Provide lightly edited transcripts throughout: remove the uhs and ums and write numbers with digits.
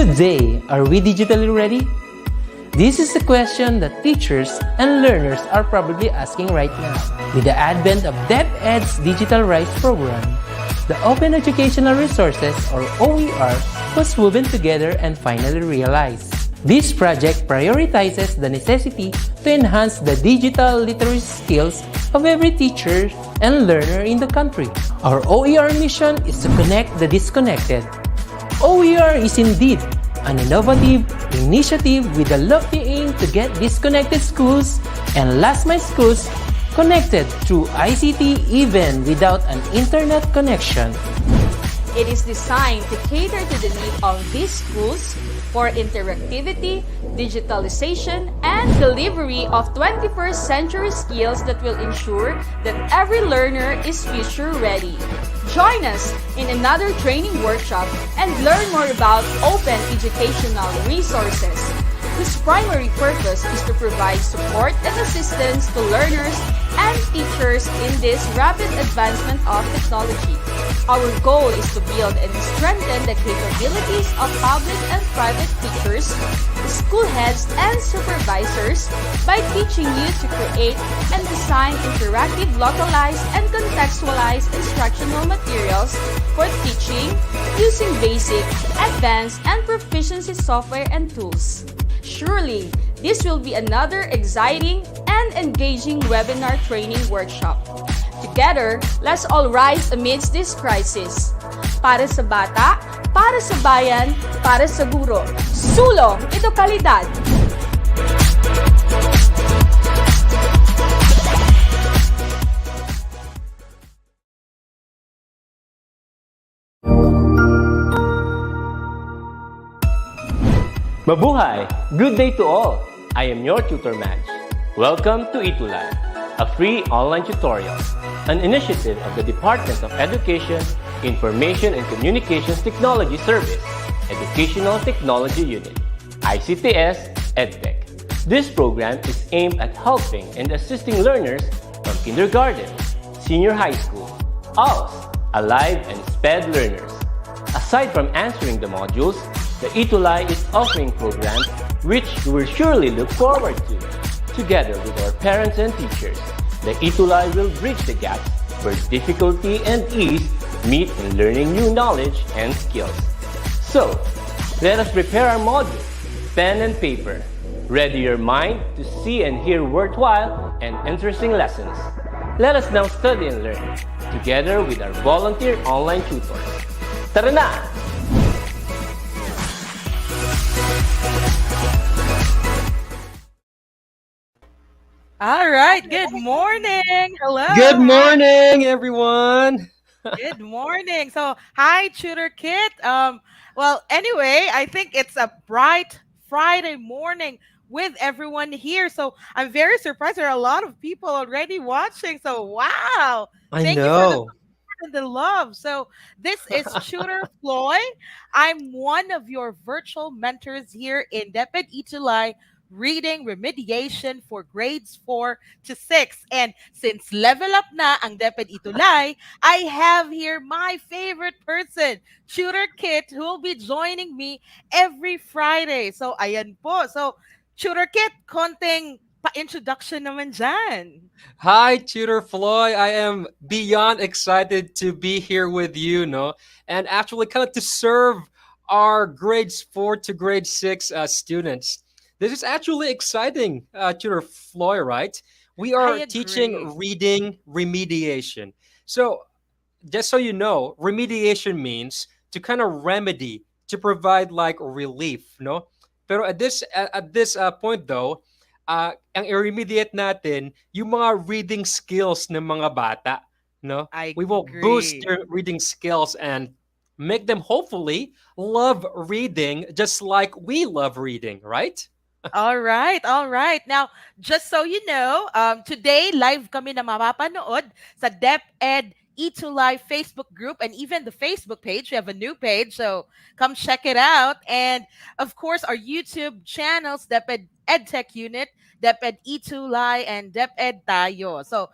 Good day! Are we digitally ready? This is a question that teachers and learners are probably asking right now. With the advent of DepEd's Digital Rights program, the Open Educational Resources, or OER, was woven together and finally realized. This project prioritizes the necessity to enhance the digital literacy skills of every teacher and learner in the country. Our OER mission is to connect the disconnected. OER is indeed an innovative initiative with a lofty aim to get disconnected schools and last-mile schools connected through ICT even without an internet connection. It is designed to cater to the need of these schools for interactivity, digitalization, and delivery of 21st century skills that will ensure that every learner is future ready. Join us in another training workshop and learn more about open educational resources, whose primary purpose is to provide support and assistance to learners and teachers in this rapid advancement of technology. Our goal is to build and strengthen the capabilities of public and private teachers, school heads, and supervisors by teaching you to create and design interactive, localized, and contextualized instructional materials for teaching using basic, advanced, and proficiency software and tools. Surely, this will be another exciting and engaging webinar training workshop. Together, let's all rise amidst this crisis. Para sa bata, para sa bayan, para sa guro. Sulong edukalidad! Mabuhay! Good day to all! I am your tutor Madge. Welcome to ETULay, a free online tutorial, an initiative of the Department of Education, Information and Communications Technology Service, Educational Technology Unit, ICTS EdTech. This program is aimed at helping and assisting learners from kindergarten, senior high school, ALS, Alive, and SPED learners. Aside from answering the modules, the ETULay is offering programs which you will surely look forward to. Together with our parents and teachers, the ETULay will bridge the gaps where difficulty and ease meet in learning new knowledge and skills. So, let us prepare our modules, pen and paper. Ready your mind to see and hear worthwhile and interesting lessons. Let us now study and learn, together with our volunteer online tutors. Tara na! All right. Good morning. Hello. Good morning, everyone! Good morning. So, hi, Tutor Kit. Well, anyway, I think it's a bright Friday morning with everyone here. So, I'm very surprised there are a lot of people already watching. So, wow. I Thank you for the know. support and the love. So, this is Tutor Floy. I'm one of your virtual mentors here in DepEd ETULay reading remediation for grades 4 to 6. And since level up na ang DepEd ETULay, I have here my favorite person, Tutor Kit, who will be joining me every Friday. So, ayan po. So, Tutor Kit, konting pa-introduction naman dyan. Hi, Tutor Floy. I am beyond excited to be here with you, no, and actually kind of to serve our grades 4 to grade 6 students. This is actually exciting, Tutor Floy, right? We I are agree. teaching reading remediation. So, just so you know, remediation means to kind of remedy, to provide like relief, no? Pero at this point though, ang i-remediate natin yung mga reading skills ng mga bata, no? I We will boost agree. their reading skills and make them hopefully love reading just like we love reading, right? All right, all right. Now, just so you know, today live kami na mapapanood sa DepEd ETULay Facebook group and even the Facebook page. We have a new page, so come check it out. And of course, our YouTube channels, DepEd EdTech Unit, DepEd ETULay, and DepEd Tayo. So,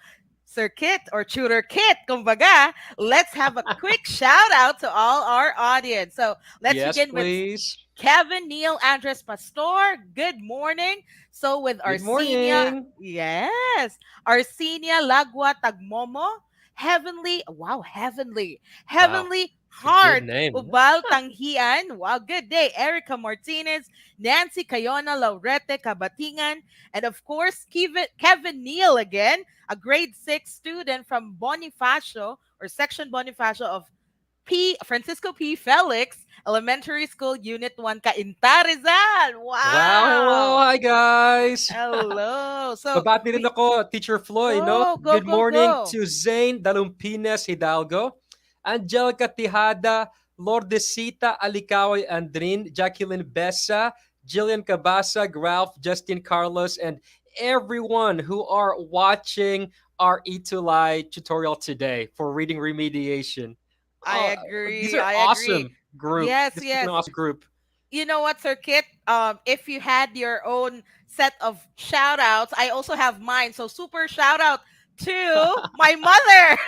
Sir Kit or Tutor Kit, kumbaga, let's have a quick shout out to all our audience. So let's Yes, begin with please. Kevin Neil Andres Pastor. Good morning. So with Good Arsinia, morning. yes, Arsinia Lagua Tagmomo, Heavenly, wow, Wow, Heavenly it's a good Heart, name. Ubal Tanghian, wow, good day, Erica Martinez, Nancy Cayona Laurete Kabatingan, and of course, Kevin Neal again, a grade 6 student from Bonifacio or section Bonifacio of Francisco P. Felix Elementary School Unit 1 Cainta Rizal. Wow, hello, Wow. hi guys. Hello. So Babati rin we ako, Teacher Floyd, no? go, go, Good go, morning go. to Zane Dalumpines Hidalgo, Angelica Tijada, Lordesita Alicaway Andrin, Jacqueline Bessa, Jillian Cabasa, Ralph, Justin Carlos, and everyone who are watching our ETULay tutorial today for reading remediation. I Oh, these agree. are I agree. awesome group. Yes, This is an yes. awesome group. You know what, Sir Kit? If you had your own set of shout outs, I also have mine. So super shout out to my mother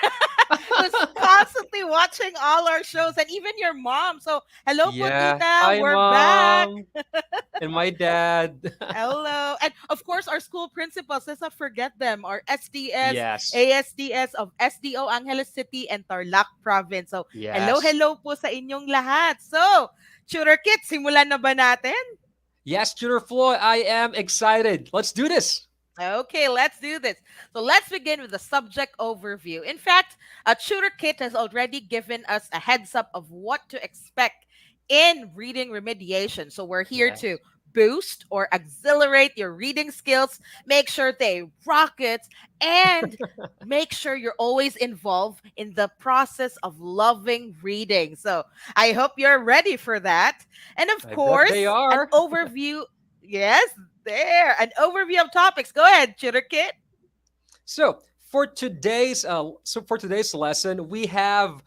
who's constantly watching all our shows and even your mom. So hello po, Yeah. tita. Hi, We're back. mom, and my dad. Hello. And of course, our school principals, let's not forget them, our SDS, Yes. ASDS of SDO Angeles City and Tarlac Province. So, hello, Yes. hello po sa inyong lahat. So, Tutor Kit, simulan na ba natin? Yes, Tutor Floyd, I am excited. Let's do this. Okay, let's do this. So let's begin with the subject overview. In fact, a tutor kit has already given us a heads up of what to expect in reading remediation. So we're here to Yes. boost or accelerate your reading skills, make sure they rocket, and make sure you're always involved in the process of loving reading. So I hope you're ready for that. And of I bet they course, an are. overview. Yes, there. An overview of topics. Go ahead, Tutor Kit. So for today's lesson, we have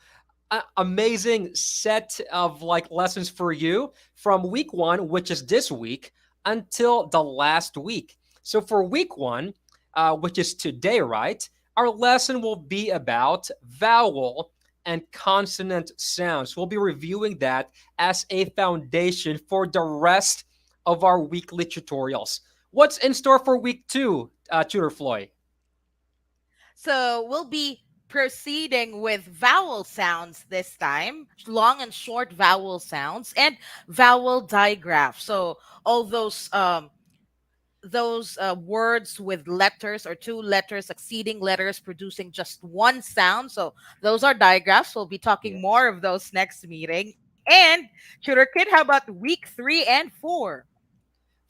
an amazing set of like lessons for you from week 1, which is this week, until the last week. So for week 1, which is today, right? Our lesson will be about vowel and consonant sounds. We'll be reviewing that as a foundation for the rest of our weekly tutorials. What's in store for week 2, Tutor Floyd? So we'll be proceeding with vowel sounds this time, long and short vowel sounds, and vowel digraphs. So all those words with letters or two letters succeeding letters producing just one sound. So those are digraphs. We'll be talking Yes. more of those next meeting. And Tutor Kid, how about week 3 and 4?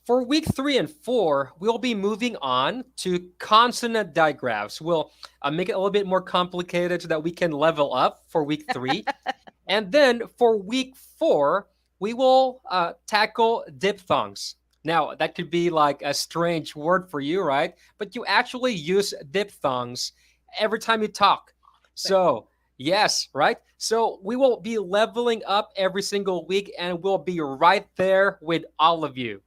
For week 3 and 4, we'll be moving on to consonant digraphs. We'll make it a little bit more complicated so that we can level up for week 3. And then for week 4, we will tackle diphthongs. Now, that could be like a strange word for you, right? But you actually use diphthongs every time you talk. So, yes, right? So, we will be leveling up every single week and we'll be right there with all of you.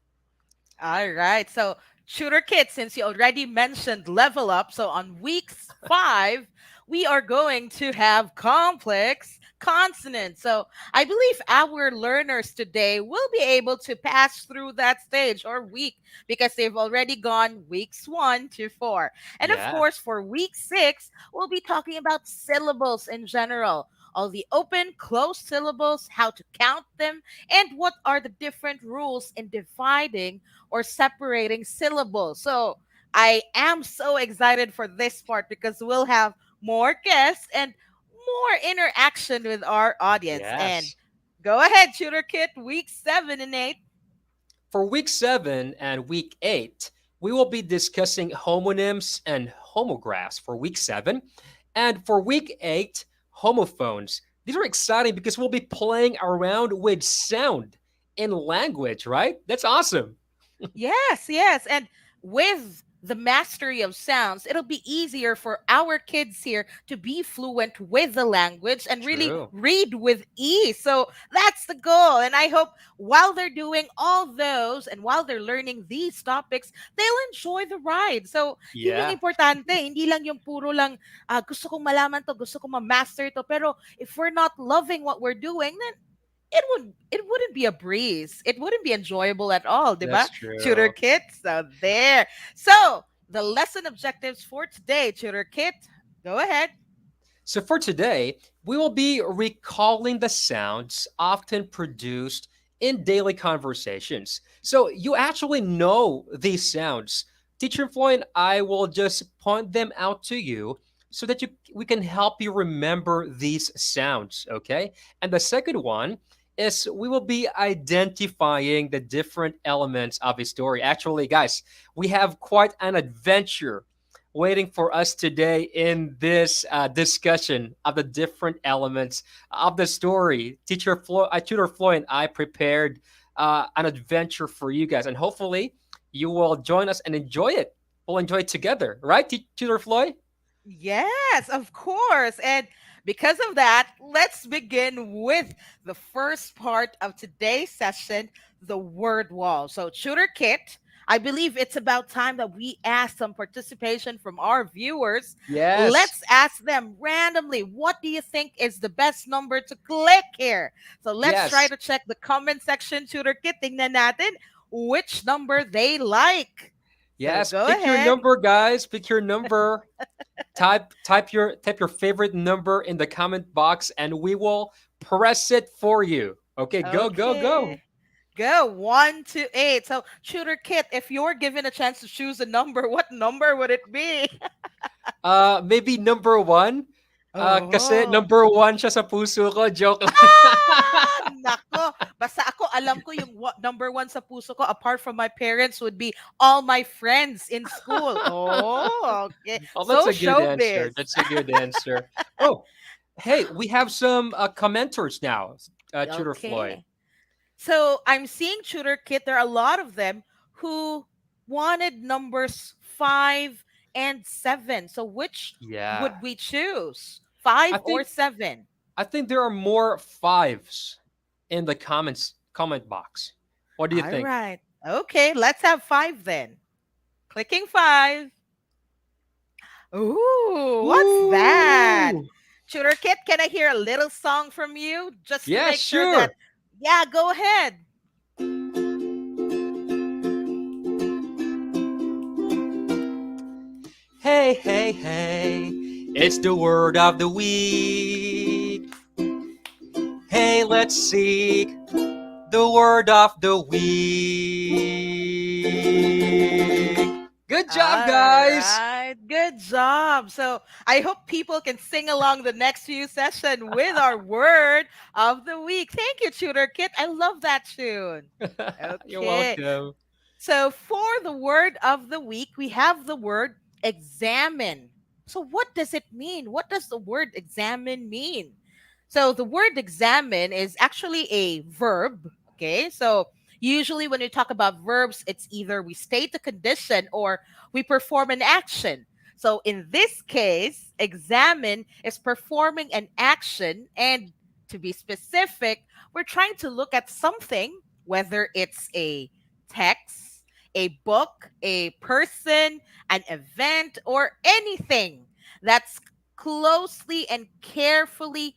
All right. So, Shooter Kit, since you already mentioned level up, so on week 5, we are going to have complex consonants. So, I believe our learners today will be able to pass through that stage or week because they've already gone weeks 1 to 4. And of Yeah. course, for week 6, we'll be talking about syllables in general. All the open, closed syllables, how to count them, and what are the different rules in dividing or separating syllables. So I am so excited for this part because we'll have more guests and more interaction with our audience. And Yes. go ahead, Shooter Kit, week 7 and 8. For week 7 and week 8, we will be discussing homonyms and homographs for week 7. And for week 8, homophones. These are exciting because we'll be playing around with sound in language, right? That's awesome. Yes, yes. And with the mastery of sounds, it'll be easier for our kids here to be fluent with the language and really True. read with ease. So that's the goal. And I hope while they're doing all those and while they're learning these topics, they'll enjoy the ride. So yun yung Yeah. importante. Hindi lang yung puro lang, gusto kong malaman to, gusto kong ma-master to. Pero if we're not loving what we're doing, then it wouldn't be a breeze. It wouldn't be enjoyable at all, diba? That's Tutor true. Kit. So there. So the lesson objectives for today, Tutor Kit. Go ahead. So for today, we will be recalling the sounds often produced in daily conversations. So you actually know these sounds. Teacher Floyd and I will just point them out to you so that we can help you remember these sounds, okay? And the second one is we will be identifying the different elements of a story. Actually, guys, we have quite an adventure waiting for us today in this discussion of the different elements of the story. Tutor Floyd and I prepared an adventure for you guys, and hopefully you will join us and enjoy it. We'll enjoy it together, right, Tutor Floyd? Yes, of course. And because of that, let's begin with the first part of today's session, the word wall. So, Tutor Kit, I believe it's about time that we ask some participation from our viewers. Yes, Let's ask them randomly, what do you think is the best number to click here? So, let's try yes, to check the comment section, Tutor Kit. Tingnan natin which number they like. So, yes. go Pick your ahead. number, guys. Pick your number. Type your favorite number in the comment box, and we will press it for you. Okay, go, go, go. Okay. Go 1 to 8. So, Shooter Kit, if you're given a chance to choose a number, what number would it be? Maybe number one. Kasi Oh. number one siya sa puso ko. Joke lang. Nako. Basta ako, alam ko yung number one sa puso ko, apart from my parents, would be all my friends in school. Oh, okay. Oh, that's So, a good answer. showbiz. That's a good answer. Oh, hey, we have some commenters now, Tutor Floyd. Okay. So I'm seeing Tutor Kit. There are a lot of them who wanted numbers 5 and 7. So which Yeah. would we choose? Five I or think seven? I think there are more fives in the comment box. What do you All think? right. Okay, let's have 5 then. Clicking 5. Ooh, what's that? Ooh. Tutor Kit, can I hear a little song from you just to Yeah, make sure that, sure. yeah, go ahead. Hey, hey, hey. It's the word of the week. Hey, let's seek the word of the week. Good job, All guys. right, good job. So I hope people can sing along the next few sessions with our word of the week. Thank you, Tutor Kit. I love that tune. You're Okay. welcome. So for the word of the week, we have the word examine. So what does it mean? What does the word examine mean? So the word examine is actually a verb. Okay. So usually when we talk about verbs, it's either we state a condition or we perform an action. So in this case, examine is performing an action. And to be specific, we're trying to look at something, whether it's a text, a book, a person, an event, or anything that's closely and carefully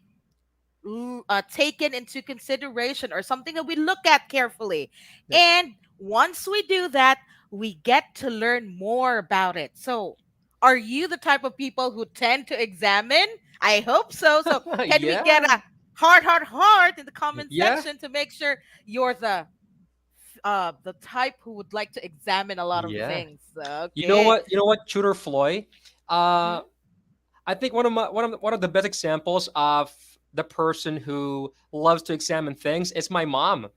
taken into consideration, or something that we look at carefully. Yep. And once we do that, we get to learn more about it. So, are you the type of people who tend to examine? I hope so. So, can we get Yeah. a heart in the comment Yeah. section to make sure you're the type who would like to examine a lot of Yeah. things? You know Okay. what? You know what, Tutor Floyd? Uh, Mhm. I think one of the best examples of the person who loves to examine things is my mom.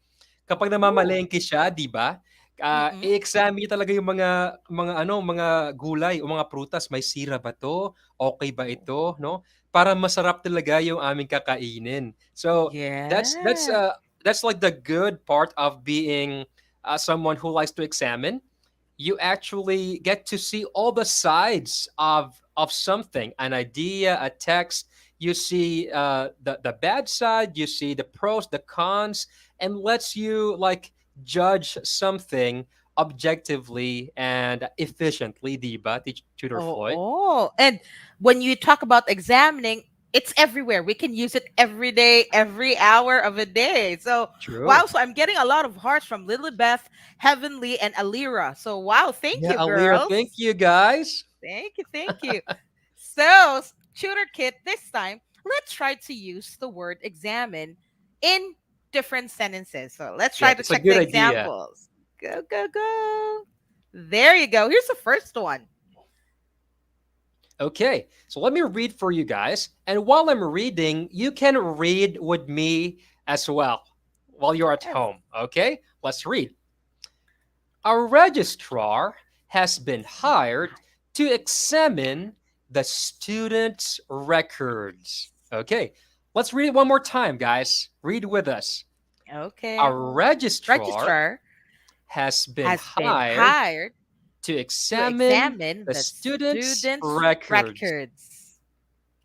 Kapag Ooh. namamalengke siya, 'di ba? Mm-mm. I-examine niya talaga yung mga gulay o mga prutas, may sira ba 'to? Okay ba ito, no? Para masarap talaga yung aming kakainin. So, that's Yeah. uh that's like the good part of being someone who likes to examine. You actually get to see all the sides of something, an idea, a text. You see the bad side, you see the pros, the cons, and lets you like judge something objectively and efficiently, diba, Tutor Oh, Floyd? oh. And when you talk about examining, it's everywhere. We can use it every day, every hour of a day. So wow, True. so I'm getting a lot of hearts from Lilibeth, Heavenly, and Alira. So wow, thank Yeah, you, Alira, thank girls. you guys. Thank you, thank you. So, tutor kit, this time, let's try to use the word examine in different sentences. So let's Yeah, try to that's a check the good idea. examples. Go, go, go. There you go. Here's the first one. Okay, so let me read for you guys. And while I'm reading, you can read with me as well while you're at Yes. home. Okay, let's read. Our registrar has been hired to examine the students' records. Okay, let's read it one more time, guys. Read with us. Okay. Our registrar Registrar has been has been hired hired to to examine examine the the students' students' records. records.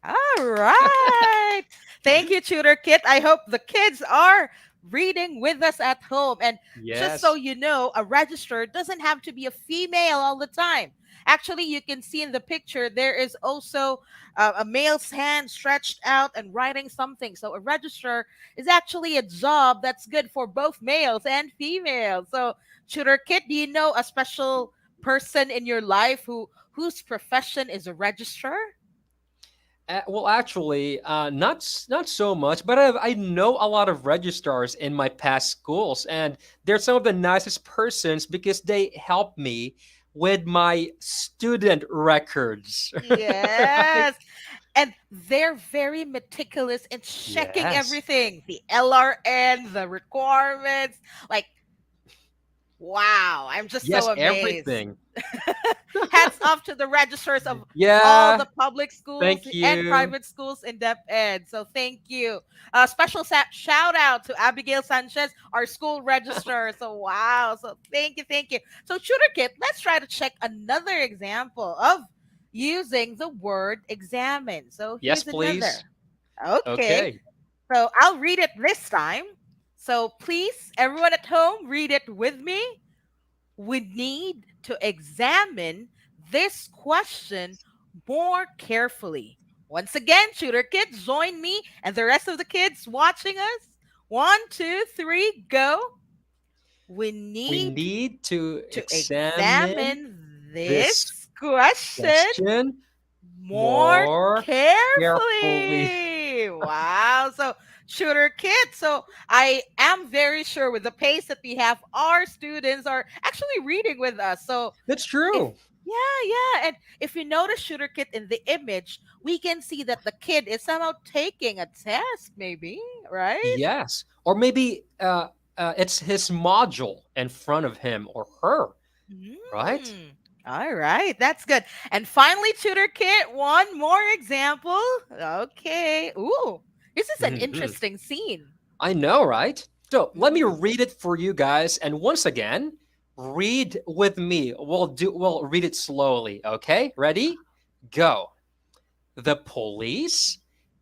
All right. Thank you, Tutor Kit. I hope the kids are reading with us at home. And just so Yes. you know, a register doesn't have to be a female all the time. Actually, you can see in the picture there is also a male's hand stretched out and writing something. So a register is actually a job that's good for both males and females. So, Tutor Kit, do you know a special person in your life whose profession is a registrar? Well, actually, not so much, but I know a lot of registrars in my past schools, and they're some of the nicest persons because they help me with my student records. Right? Yes. And they're very meticulous in checking Yes. everything, the LRN, the requirements. Like, wow, I'm just Yes, so amazed. everything. Hats off to the registers of all Yeah. the public schools Thank and you. private schools in DepEd. So thank you. Special shout out to Abigail Sanchez, our school registrar. So wow. So thank you, thank you. So Tutor Kit, let's try to check another example of using the word examine. So Yes, here's please. another. Okay. Okay. So I'll read it this time. So please, everyone at home, read it with me. We need to examine this question more carefully. Once again, Tutor Kids, join me and the rest of the kids watching us. One, two, three, go. We We need need to to examine examine this this question question more more carefully. carefully. Wow. So, Shooter Kids. So, I am very sure with the pace that we have, our students are actually reading with us. So, That's if true. yeah, and if you notice Shooter Kit in the image, we can see that the kid is somehow taking a test, maybe, right? Yes. Or maybe it's his module in front of him or her, right? Mm. All right, that's good. And finally, Tutor Kit, one more example. Okay. Ooh, this is an Mhm. interesting scene. I know, right? So let me Mm. read it for you guys. And once again, read with me. We'll read it slowly. Okay? Ready? Go. The police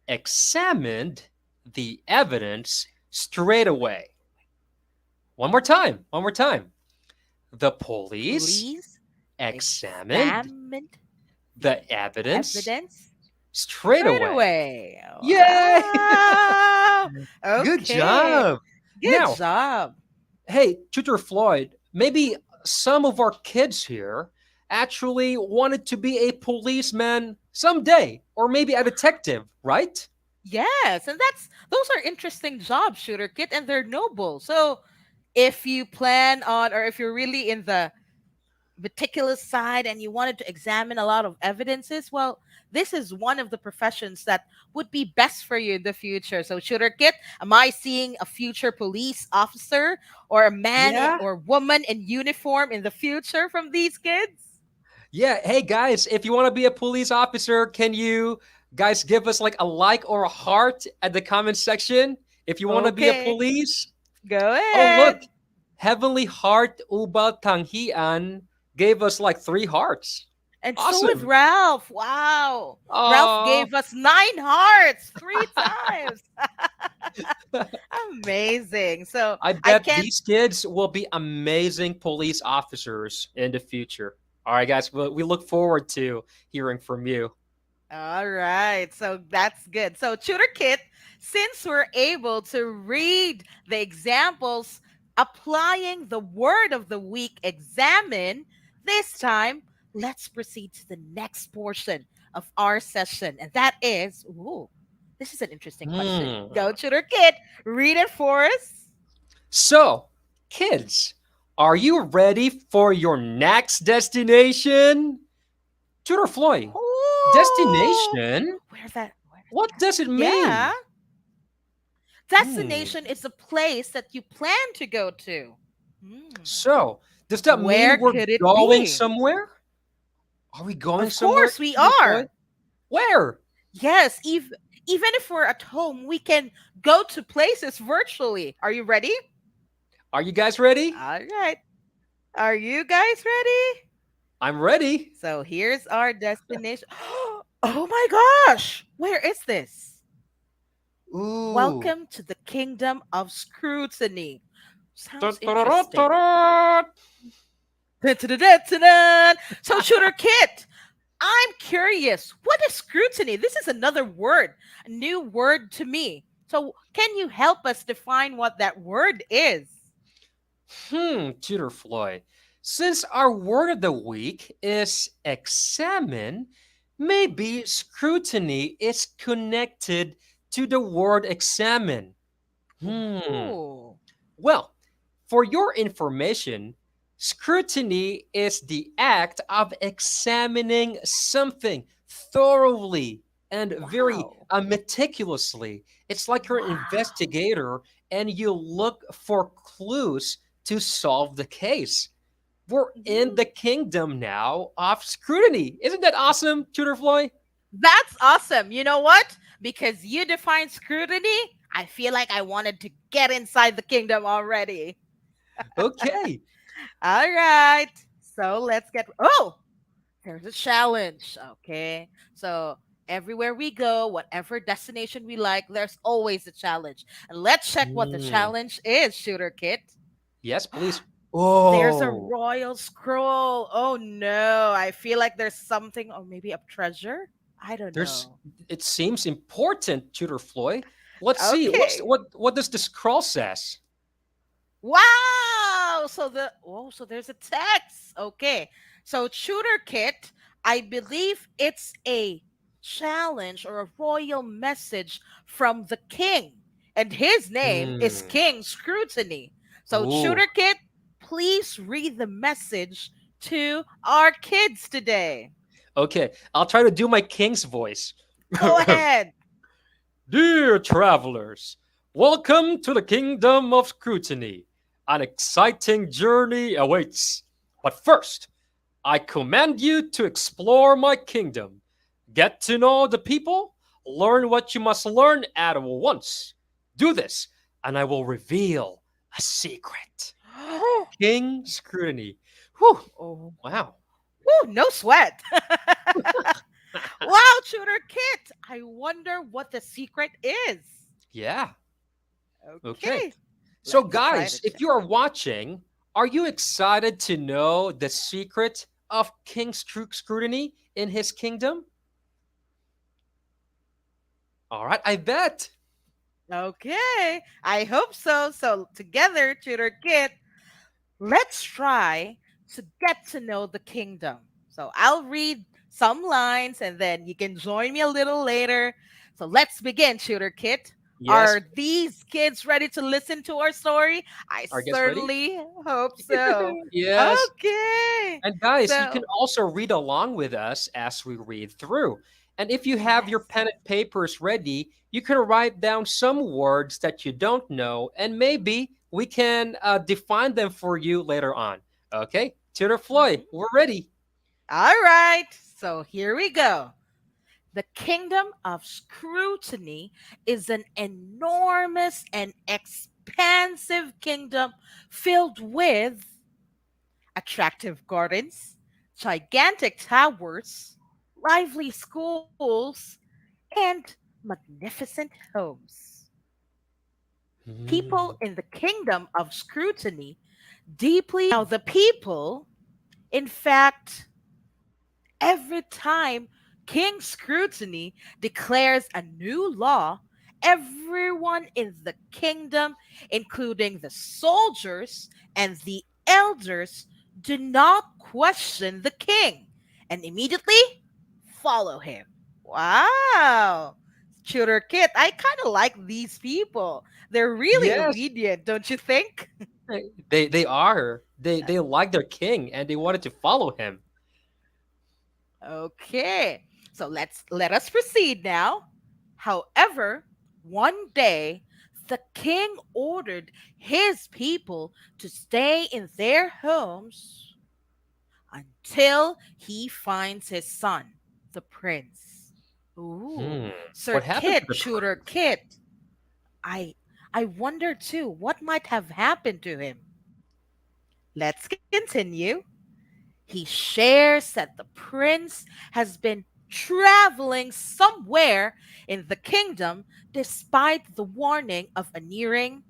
examined the evidence straight away. One more time. One more time. The police Police examined examined the the evidence evidence straight straight away. away. Yay! Wow. Good Okay. job. Good Now, job. hey, Tutor Floyd, maybe some of our kids here actually wanted to be a policeman someday, or maybe a detective, right? Yes, and those are interesting jobs, Shooter Kit, and they're noble. So if you plan on, or if you're really in the meticulous side and you wanted to examine a lot of evidences, well, this is one of the professions that would be best for you in the future. So, Shooter Kit, am I seeing a future police officer or a man Yeah. or woman in uniform in the future from these kids? Yeah. Hey, guys, if you want to be a police officer, can you guys give us like a like or a heart at the comment section if you want to be a Okay, police? go Oh, look, ahead. Heavenly Heart Ubal Tanghian gave us like 3 hearts. And so is Awesome. Ralph. Wow. Ralph Oh, gave us 9 hearts 3 times. Amazing. So I I bet can't. these kids will be amazing police officers in the future. All right, guys, we look forward to hearing from you. All right. So that's good. So, Tutor Kit, since we're able to read the examples applying the word of the week examine, this time, let's proceed to the next portion of our session. And that is, ooh, this is an interesting question. Hmm. Go, Tutor Kit, read it for us. So, kids, are you ready for your next destination? Tutor Floyd, Ooh, destination? where's What that? does it Yeah. mean? Hmm. Destination is a place that you plan to go to. Hmm. So, does that Where mean we're could it going be? somewhere? Are we going Of somewhere, course, we Tutor Floyd? are. Where? Yes, even if we're at home, we can go to places virtually. Are you ready? Are you guys ready? All right. Are you guys ready? I'm ready. So here's our destination. Oh my gosh! Where is this? Ooh. Welcome to the kingdom of scrutiny. Sounds interesting. Ta-ta-ra-ta-ra. Dun-dun-dun-dun-dun. So, Shooter Kit, I'm curious. What is scrutiny? This is another word, a new word to me. So, can you help us define what that word is? Tutor Floyd. Since our word of the week is examine, maybe scrutiny is connected to the word examine. Hmm. Ooh. Well, for your information, scrutiny is the act of examining something thoroughly and very Wow. meticulously. It's like you're an Wow. investigator and you look for clues to solve the case. We're in Mhm. the kingdom now of scrutiny. Isn't that awesome, Tutor Floyd? That's awesome. You know what? Because you define scrutiny, I feel like I wanted to get inside the kingdom already. Okay. All right. So, let's get. Oh, there's a challenge. Okay. So everywhere we go, whatever destination we like, there's always a challenge. And let's check what the Hmm. challenge is, Shooter Kit. Yes, please. There's a Oh, royal scroll. Oh no. I feel like there's something, or maybe a treasure. I don't there's know. it seems important, Tutor Floyd. Let's see. Okay. What does the scroll says? Wow! So there's a text. Okay. So Shooter Kit, I believe it's a challenge or a royal message from the king. And his name is Hmm. King Scrutiny. So Ooh. Shooter Kit, please read the message to our kids today. Okay, I'll try to do my king's voice. Go ahead. Dear travelers, welcome to the kingdom of scrutiny. An exciting journey awaits. But first, I command you to explore my kingdom. Get to know the people, learn what you must learn at once. Do this, and I will reveal a secret. King Scrutiny. Whew, Oh, wow. woo, no sweat. Wow, Shooter Kit. I wonder what the secret is. Yeah, okay. Okay, So, let's try to guys, if check. you are watching, are you excited to know the secret of King Scrutiny in his kingdom? All right, I bet. Okay, I hope so. So, together, Tutor Kit, let's try to get to know the kingdom. So, I'll read some lines and then you can join me a little later. So, let's begin, Tutor Kit. Yes. Are these kids ready to listen to our story? I Are you guys ready? certainly hope so. Yes. Okay, And guys, you can so also read along with us as we read through. And if you have your yes. pen and papers ready, you can write down some words that you don't know, and maybe we can define them for you later on. Okay, Tutor Floyd, Mhm. we're ready. All right, so here we go. The kingdom of scrutiny is an enormous and expansive kingdom filled with attractive gardens, gigantic towers, lively schools, and magnificent homes. People Hmm. in the kingdom of scrutiny deeply the people, in fact, every time King Scrutiny declares a new law, everyone in the kingdom, including the soldiers and the elders, do not question the king and immediately follow him. Wow. Tutor Kit, I kind of like these people. They're really Yes, obedient, don't you think? they are. They like their king and they wanted to follow him. Okay, so let us proceed now. However, one day the king ordered his people to stay in their homes until he finds his son, the prince. Ooh, Hmm. Sir What happened to Kit, the Shooter prince? Kit. I I wonder too what might have happened to him. Let's continue. He shares that the prince has been traveling somewhere in the kingdom despite the warning of a nearing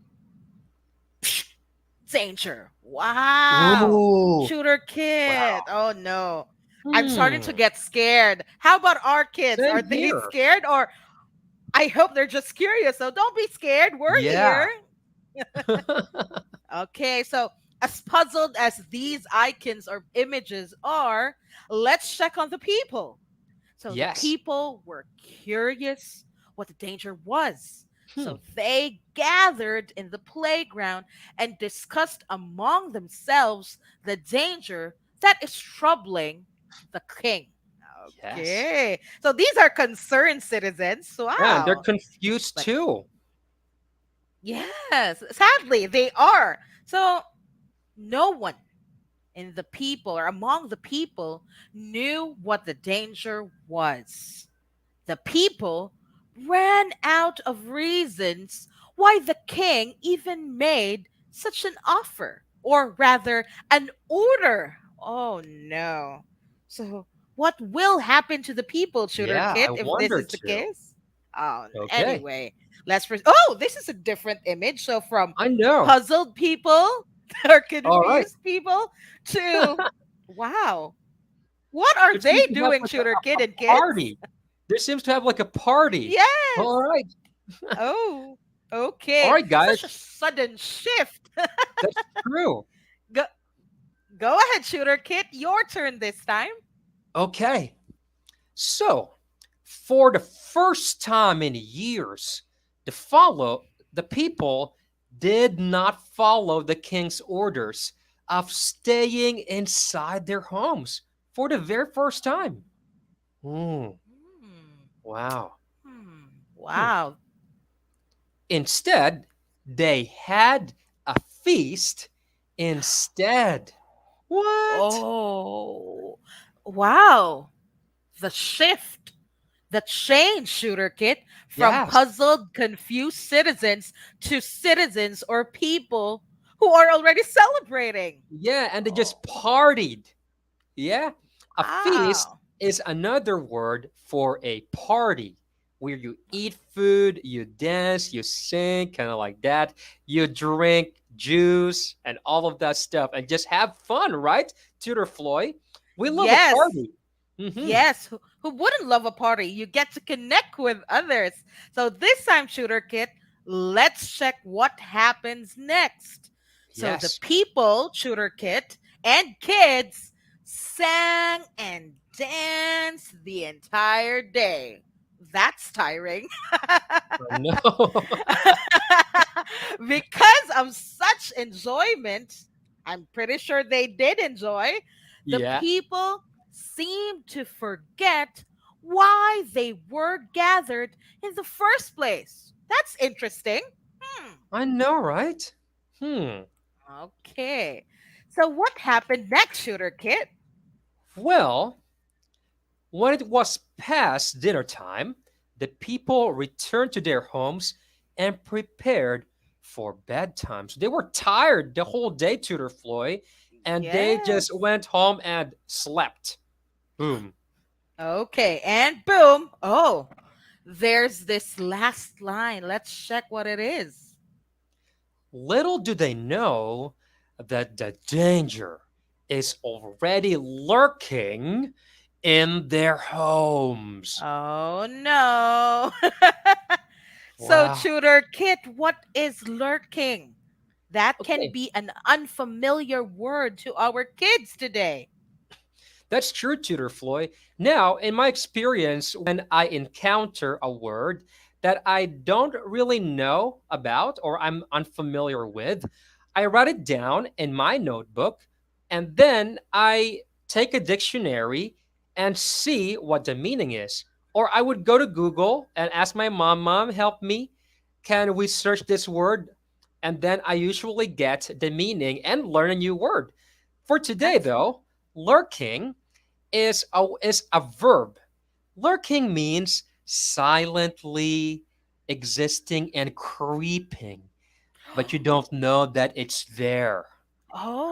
danger. Wow. Ooh. Shooter kid. Wow. Oh no. I'm starting to Hmm. get scared. How about our kids? Are Same they here. scared or I hope they're just curious. So don't be scared. We're Yeah. here. Okay, so as puzzled as these icons or images are, let's check on the people. So the Yes. people were curious what the danger was. Hmm. So they gathered in the playground and discussed among themselves the danger that is troubling the king. Yes. Okay. So these are concerned citizens. Yeah, and they're Wow. confused But too. yes, sadly, they are. So no one in the people or among the people knew what the danger was. The people ran out of reasons why the king even made such an offer, or rather, an order. Oh no. So, what will happen to the people, Shooter Yeah, I Kit, if this wonder is the too. case? Oh, Okay. anyway, oh, this is a different image. So, from I know. puzzled people or All right. confused people to wow, what are There they seems to have doing, like Shooter Kid and a kids? party. There seems to have like a party. All Yes. right. Oh, All okay. right, Such a guys. sudden shift. That's true. go, go ahead, Shooter Kid. Your turn this time. Okay. So, for the first time in years, the people did not follow the king's orders of staying inside their homes for the very first time. Hmm. Hmm. Wow. Hmm. Wow. Instead, they had a feast instead. What? Oh, wow. The shift, the change, Shooter Kit, from Yes. puzzled, confused citizens to citizens or people who are already celebrating. Yeah, and they just Oh, partied. Yeah. A feast wow. is another word for a party where you eat food, you dance, you sing, kind of like that. You drink juice and all of that stuff and just have fun, right? Tutor Floyd. We love a Yes. party. Hmm. Yes, who wouldn't love a party? You get to connect with others. So this time, Shooter Kit, let's check what happens next. So the Yes. people, Shooter Kit, and kids sang and danced the entire day. That's tiring. I know. Because of such enjoyment, I'm pretty sure they did enjoy, the Yeah, people seemed to forget why they were gathered in the first place. That's interesting. Hmm. I know, right? Hmm. Okay. So what happened next, Shooter Kit? Well, when it was past dinner time, the people returned to their homes and prepared for bedtime. So they were tired the whole day, Tutor Floyd, and they just Yes. went home and slept. Boom. Okay. And boom. Oh, there's this last line. Let's check what it is. Little do they know that the danger is already lurking in their homes. Oh no. So, Wow. Tutor Kit, what is lurking? That can Okay. be an unfamiliar word to our kids today. That's true, Tutor Floyd. Now, in my experience, when I encounter a word that I don't really know about or I'm unfamiliar with, I write it down in my notebook and then I take a dictionary and see what the meaning is. Or I would go to Google and ask my mom, Mom, help me. Can we search this word? And then I usually get the meaning and learn a new word. For today, That's though, lurking is a verb. Lurking means silently existing and creeping, but you don't know that it's there,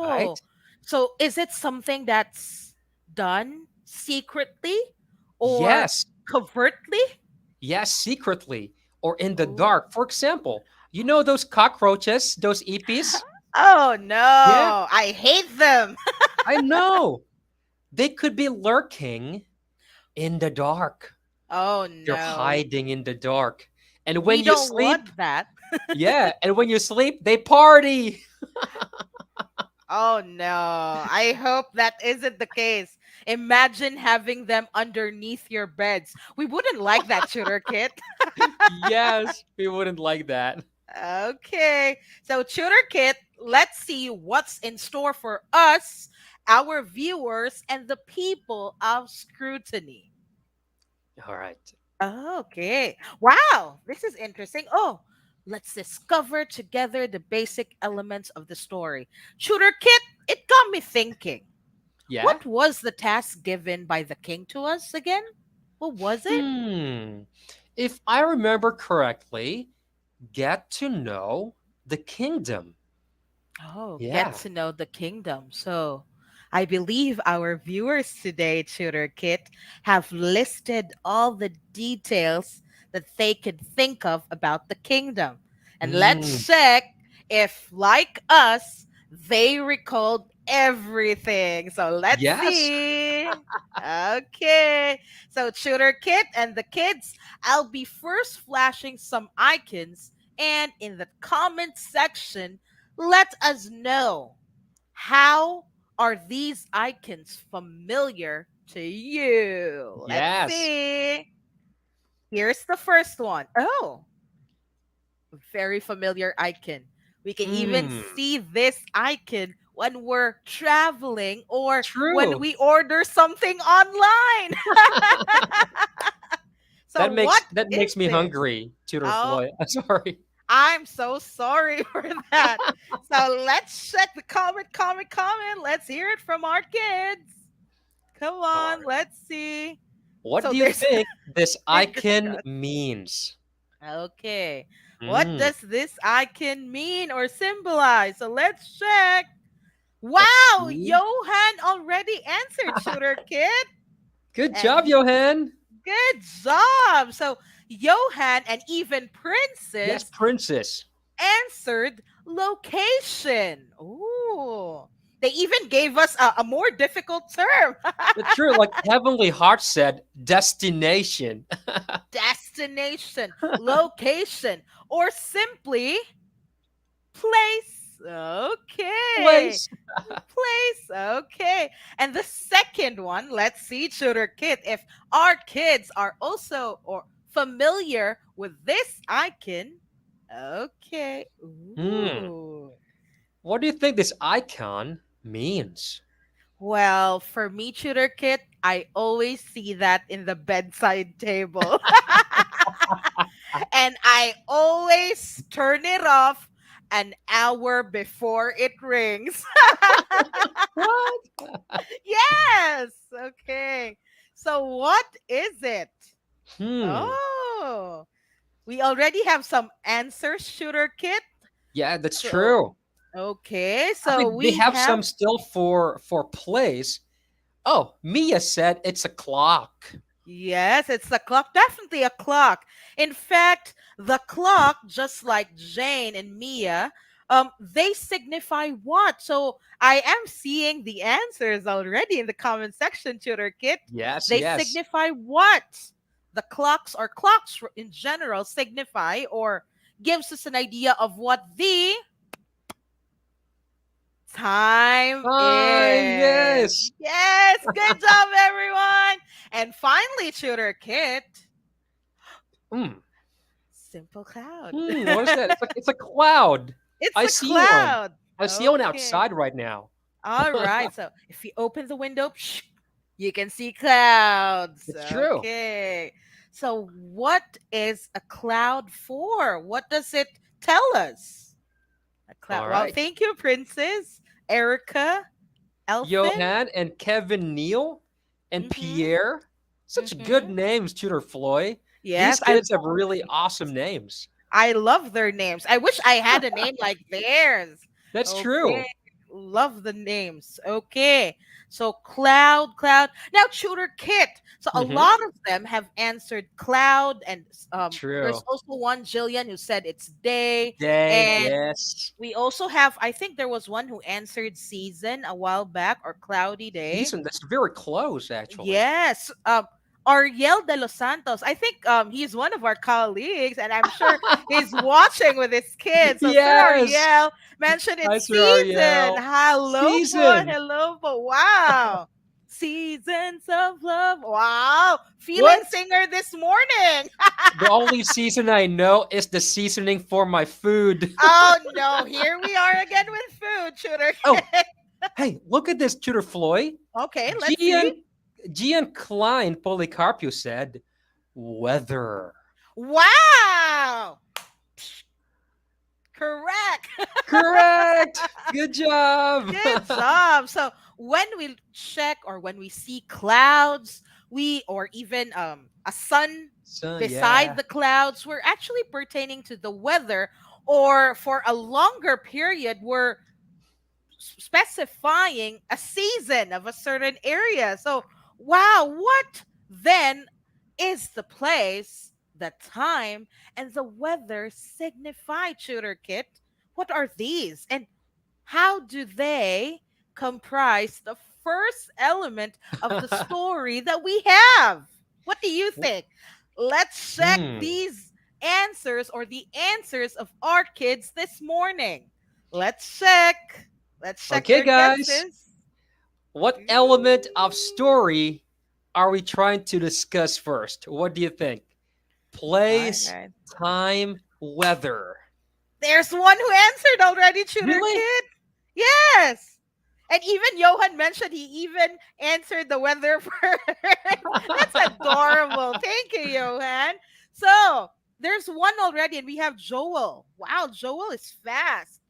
right? Oh, so is it something that's done secretly or Yes, covertly? yes, secretly or in the Oh. dark. For example, you know those cockroaches, those EPs? Oh Yeah, no, I hate them. I know. They could be lurking in the dark. Oh They're no, hiding in the dark. And we when you don't sleep, want that. yeah, and when you sleep, they party. Oh no, I hope that isn't the case. Imagine having them underneath your beds. We wouldn't like that, Tutor Kit. Yes, we wouldn't like that. Okay, so Tutor Kit, let's see what's in store for us, our viewers, and the people of scrutiny. All right. Okay. Wow, this is interesting. Oh, let's discover together the basic elements of the story. Shooter Kit, it got me thinking. Yeah. What was the task given by the king to us again? What was it? Hmm. If I remember correctly, get to know the kingdom. Oh, get Yeah. to know the kingdom. So, I believe our viewers today, Tutor Kit, have listed all the details that they could think of about the kingdom. And Mm, let's check if, like us, they recalled everything. So, let's yes. see. Okay. So, Tutor Kit and the kids, I'll be first flashing some icons. And in the comment section, let us know, how are these icons familiar to you? Let's Yes. see. Here's the first one. Oh, very familiar icon. We can even Hmm. see this icon when we're traveling or when True. we order something online. So, That what makes is me this? hungry, Tutor Oh, Floyd. I'm sorry. I'm so sorry for that. So let's check the comment. Let's hear it from our kids. Come All on, right. let's see. What So do you there's think this big icon discussion. means? Okay. What Hmm. does this icon mean or symbolize? So let's check. Let's Wow, see. Johan already answered, Shooter Kid. Good And job, Johan. good job. So Johan and even Yes, Princess princess. answered location. Ooh. They even gave us a more difficult term. That's true. Like Heavenly Heart said, destination. Destination, location, or simply place. Okay. Place. Place. Okay. And the second one, let's see, Tutor Kid, if our kids are also or familiar with this icon. Okay. Hmm. Ooh. What do you think this icon means? Well, for me, Tutor Kit, I always see that in the bedside table. And I always turn it off an hour before it rings. What? Yes. Okay. So, what is it? Hmm. Oh, we already have some answers, Shooter Kit. Yeah, that's So, true. okay. I So, think they we have some have. still for place. Oh, Mia said it's a clock. Yes, it's a clock. Definitely a clock. In fact, the clock, just like Jane and Mia, They signify what? So I am seeing the answers already in the comment section, Tutor Kit. Yes, They yes. signify what? The clocks or clocks in general signify or gives us an idea of what the time Time, is. yes. Yes, good job, everyone. And finally, Tutor Kit, Hmm. simple cloud. What is that? It's a cloud. It's I a see one. cloud. I see one Okay. outside right now. All right. So if you open the window, you can see clouds. It's true. Okay. So what is a cloud for? What does it tell us? A cloud. All Well, right. thank you, Princess, Erica, Elfin. Johan and Kevin Neal and Mm-hmm. Pierre. Such good Mm-hmm. names, Tutor Floyd. These Yes, kids have really awesome names. I love their names. I wish I had a name like theirs. That's Okay. true. Love the names. Okay. So cloud, cloud. Now tutor kit. So a Hmm. lot of them have answered cloud, and there's True. also one Jillian who said it's day. Day, And yes. we also have, I think there was one who answered season a while back, or cloudy day. Season, that's very close, actually. Yes. Ariel de los Santos. I think he's one of our colleagues, and I'm sure he's watching with his kids. So Sir Yes. Ariel mentioned Hi, it's Sir season. Ariel. Hello po, Season. hello po. Wow. Seasons of love. Wow. Feeling What? singer this morning. The only season I know is the seasoning for my food. Oh no, here we are again with food, shooter. Oh, hey, look at this, Tutor Floyd. Okay, let's see. Gian Gian Klein Policarpio said, weather. Wow. Correct. Correct. Good job. Good job. So when we check or when we see clouds, we or even a sun So, beside yeah. the clouds, we're actually pertaining to the weather, or for a longer period, we're specifying a season of a certain area. So, wow, what then is the place, the time, and the weather signify, Tutor Kit? What are these? And how do they comprise the first element of the story that we have? What do you think? Let's check Hmm. these answers or the answers of our kids this morning. Let's check. Let's check Okay, their guys. guesses. What element of story are we trying to discuss first? What do you think? All Place, right. time, weather. There's one who answered already, Tutor Really? Kid. Yes. And even Johan mentioned he even answered the weather first. That's adorable. Thank you, Johan. So there's one already, and we have Joel. Wow, Joel is fast.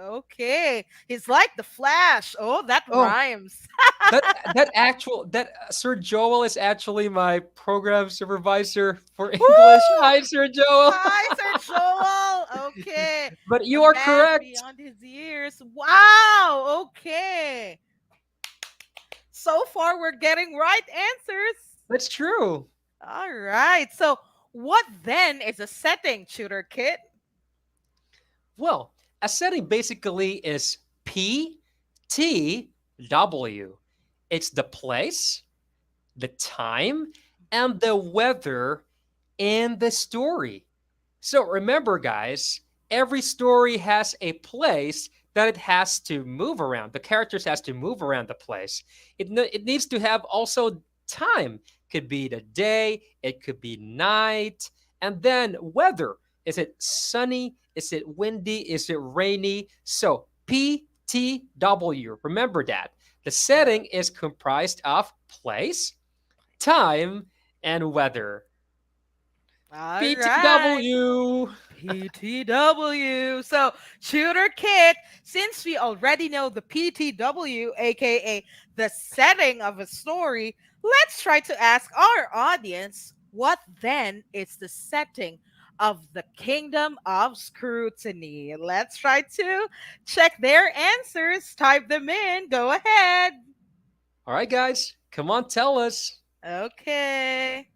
Okay. He's like the Flash. Oh, that Oh, rhymes. that Sir Joel is actually my program supervisor for English. Woo! Hi, Sir Joel. Hi, Sir Joel. Okay. But The you are man correct. beyond his years. Wow. Okay. So far, we're getting right answers. That's true. All right. So, what then is a setting, Tutor Kit? Well, a setting basically is P T W. It's the place, the time, and the weather in the story. So remember, guys, every story has a place that it has to move around. The characters has to move around the place. It needs to have also time. Could be the day, it could be night, and then weather. Is it sunny? Is it windy? Is it rainy? So PTW. Remember that. The setting is comprised of place, time, and weather. All right. PTW. PTW. So, Tutor Kit, since we already know the PTW, aka the setting of a story, let's try to ask our audience what then is the setting of the Kingdom of Scrutiny. Let's try to check their answers, type them in. Go ahead. All right, guys, come on, tell us. Okay.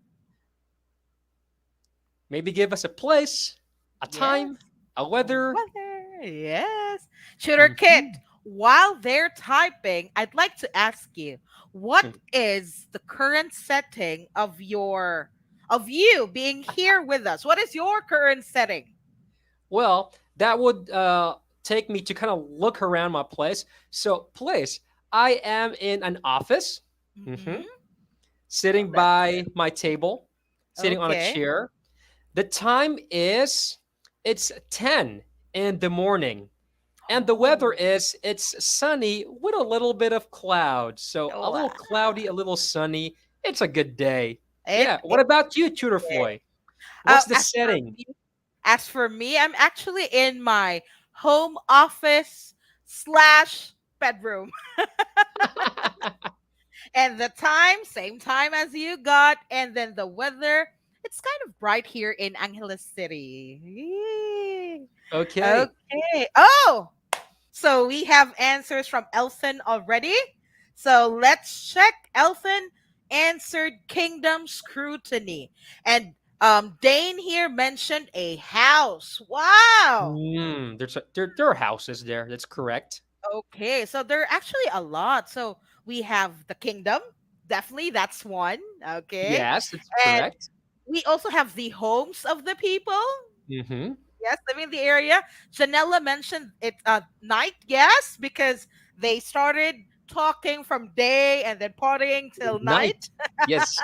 Maybe give us a place, a Yes. time, a weather. Weather Yes. Tutor Kit, Mhm. while they're typing, I'd like to ask you, what is the current setting of you being here with us? What is your current setting? Well, that would take me to kind of look around my place. So, place, I am in an office, Mm-hmm. mhm, Oh, sitting that's good. by my table, sitting on a Okay. chair. The time is it's 10 in the morning. And the weather Oh, is it's sunny with a little bit of cloud. So a little wow. cloudy, a little sunny. It's a good day. It, Yeah. What it, about you, Tutor it. Floyd? What's the As for setting? me, I'm actually in my home office slash bedroom. And the time, same time as you got. And then the weather, it's kind of bright here in Angeles City. Yee. Okay. Okay. Oh, so we have answers from Elson already. So let's check. Elson answered Kingdom Scrutiny. And Dane here mentioned a house. Wow. There are houses there. That's correct. Okay, so there are actually a lot. So we have the kingdom. Definitely, that's one. Okay. Yes, that's And correct. we also have the homes of the people. Mm-hmm. Yes, living in the area. Janella mentioned it night, yes, because they started talking from day and then partying till night. Night. Yes.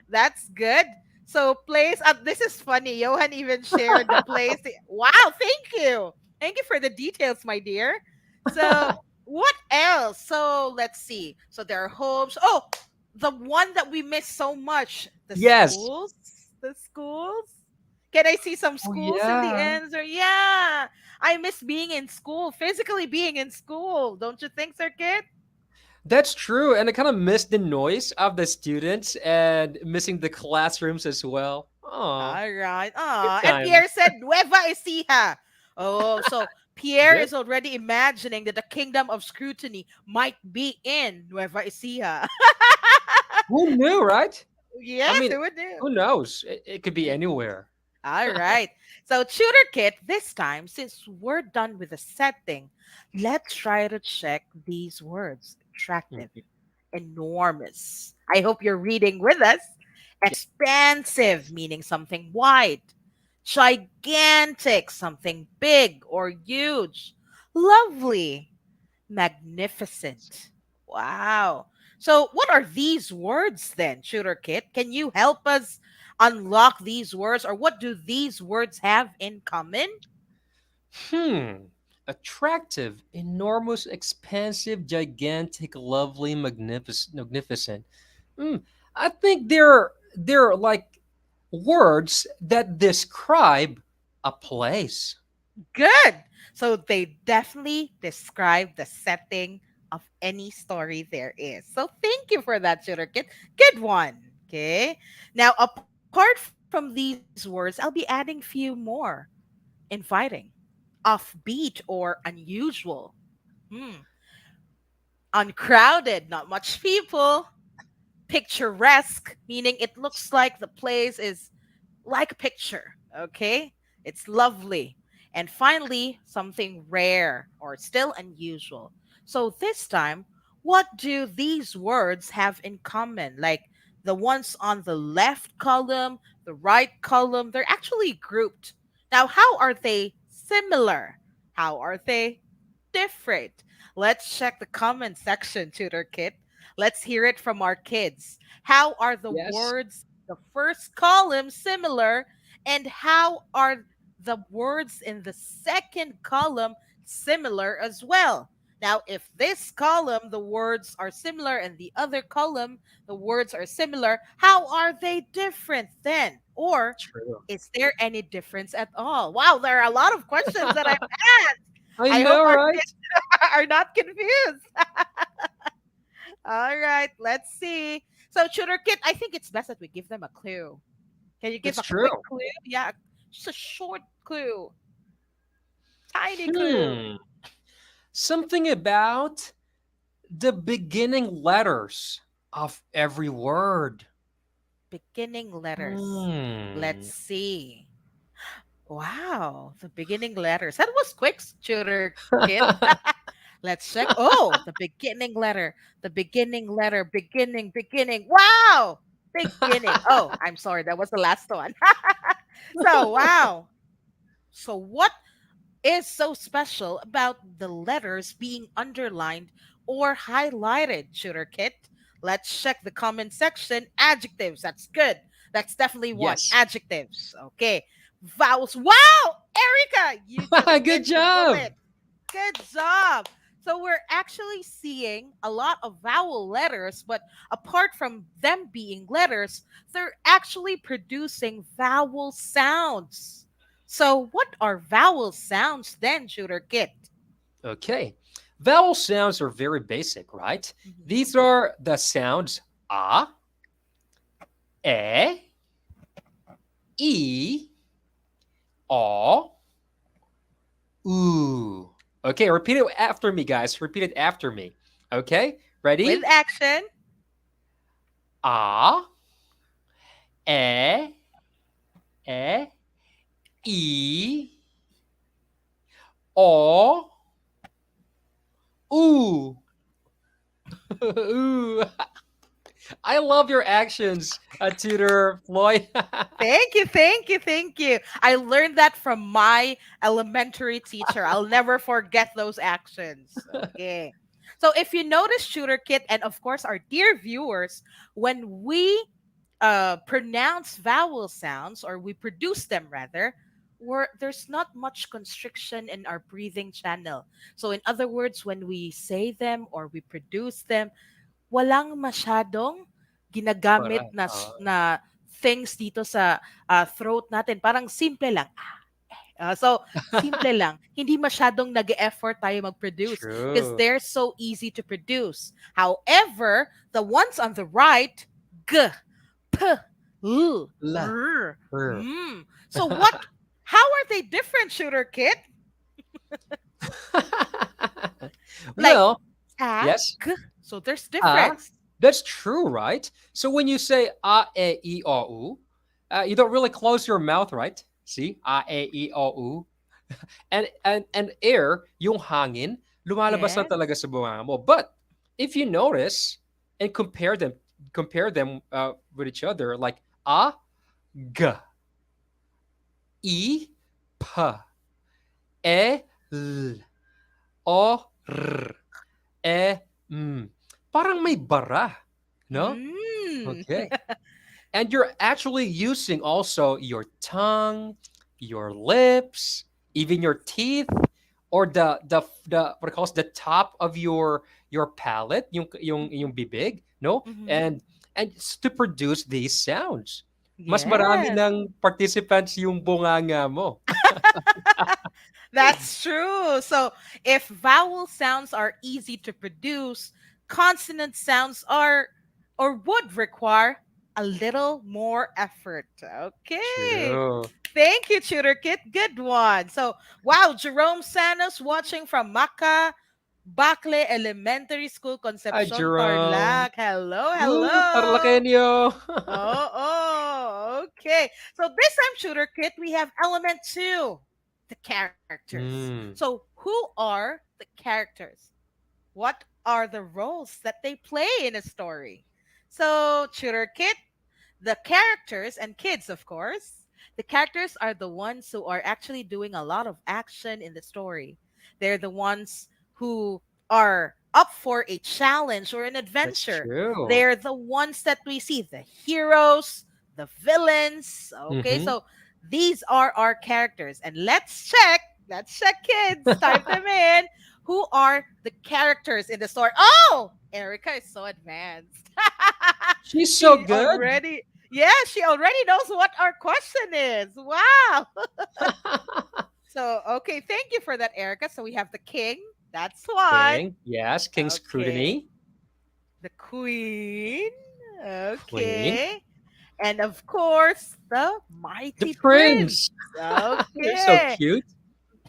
That's good. So place this is funny. Johan even shared the place. Wow, thank you. Thank you for the details, my dear. So what else? So let's see. So there are homes. Oh, the one that we miss so much. The Yes. schools. The schools. Can I see some Oh schools in the yeah. answer? Yeah. I miss being in school, physically being in school. Don't you think, Sir Kid? That's true. And I kind of miss the noise of the students and missing the classrooms as well. Oh, All right. good And Pierre times. said, Nueva Ecija. Oh, so Pierre Good. is already imagining that the kingdom of scrutiny might be in Nueva Ecija. Who knew, right? I Yes, mean, who would do? who knows? It could be It- anywhere. All right. So, Tutor Kit, this time, since we're done with the setting, let's try to check these words: attractive, Mhm. enormous. I hope you're reading with us. Expansive, meaning something wide. Gigantic, something big or huge. Lovely, magnificent. Wow. So, what are these words then, Shooter Kit? Can you help us unlock these words, or what do these words have in common? Hmm. Attractive, enormous, expansive, gigantic, lovely, magnificent. Hmm. I think they're like words that describe a place. Good. So they definitely describe the setting of any story there is. So thank you for that, Shooter Kid. Good one. Okay. Now, apart from these words, I'll be adding few more. Inviting, offbeat, or unusual. Hmm. Uncrowded, not much people. Picturesque, meaning it looks like the place is like a picture, okay? It's lovely. And finally, something rare or still unusual. So this time, what do these words have in common? Like the ones on the left column, the right column, they're actually grouped. Now, how are they similar? How are they different? Let's check the comment section, Tutor Kit. Let's hear it from our kids. How are the Yes. words the first column similar, and how are the words in the second column similar as well? Now, if this column the words are similar and the other column the words are similar, how are they different then? Or True. is there any difference at all? Wow, there are a lot of questions that I've asked. I I hope know, our right? kids are not confused. All right, let's see. So, Tutor Kit, I think it's best that we give them a clue. Can you give That's a quick true. clue? Yeah, just a short clue, tiny clue. Hmm. Something about the beginning letters of every word. Beginning letters. Let's Hmm. see. Wow, the beginning letters. That was quick, Tutor Kit. Let's check. Oh, the beginning letter. The beginning letter. Beginning. Wow. Beginning. Oh, I'm sorry. That was the last one. So, wow. So, what is so special about the letters being underlined or highlighted, Shooter Kit? Let's check the comment section. Adjectives, that's good. That's definitely one. Yes. Adjectives. Okay. Vowels. Wow! Erica, you just Good bit the job. bullet. Good job. So we're actually seeing a lot of vowel letters, but apart from them being letters, they're actually producing vowel sounds. So what are vowel sounds then, Shooter Kit? Okay. Vowel sounds are very basic, right? Mhm. These are the sounds a, e, e, o, oo. Okay, repeat it after me, guys. Repeat it after me. Okay, With ready? action. A, e, e, e, o, oo. Ooh. I love your actions, Tutor Floyd. Thank you. I learned that from my elementary teacher. I'll never forget those actions. Okay. So if you notice, Shooter Kit, and of course our dear viewers, when we pronounce vowel sounds, or we produce them rather, there's not much constriction in our breathing channel. So in other words, when we say them or we produce them, walang masyadong ginagamit Correct. na things dito sa throat natin. Parang simple lang. So, simple lang. Hindi masyadong nag-effort tayo mag-produce because True. they're so easy to produce. However, the ones on the right, g, p, l, La. r, Er. So how are they different, Shooter Kit? Like, Well, a, yes. g. So there's Ah, difference. that's true, right? So when you say a, e, I, o, u, you don't really close your mouth, right? See? A, e, I, o, u. And air, yung hangin, lumalabas na Yes. talaga sa bunga mo. But if you notice and compare them with each other, like a, g, I, p, e, l, o, r, e, m. Parang may bara, no? Mm. Okay. And you're actually using also your tongue, your lips, even your teeth, or the what it calls the top of your palate, yung bibig, no? Mhm. And it's to produce these sounds. Mas marami Yes. ng participants yung bunganga mo. That's true. So if vowel sounds are easy to produce, consonant sounds are or would require a little more effort. Okay. True. Thank you, Tutor Kit. Good one. So, wow, Jerome Sanos watching from Maka Bacle Elementary School, Hi, Concepcion, Jerome. Tarlac. Hello, Ooh, hello. Tarlakenyo. Okay. So this time, Shooter Kit, we have element two, the characters. Mm, So who are the characters? What are the roles that they play in a story? So, Shooter Kit, the characters and kids, of course, the characters are the ones who are actually doing a lot of action in the story. They're the ones who are up for a challenge or an that's adventure. true. They're the ones that we see, the heroes, the villains. Okay, Mm-hmm. so these are our characters. And let's check, kids, type them in. Who are the characters in the story? Oh, Erica is so advanced. She's so she good. already Yeah, she already knows what our question is. Wow. So, okay, thank you for that, Erica. So we have the king. That's one. King, yes, King Okay. Scrutiny, The queen. Queen, Okay. And of course, the the mighty prince. Prince. They're so Okay. cute.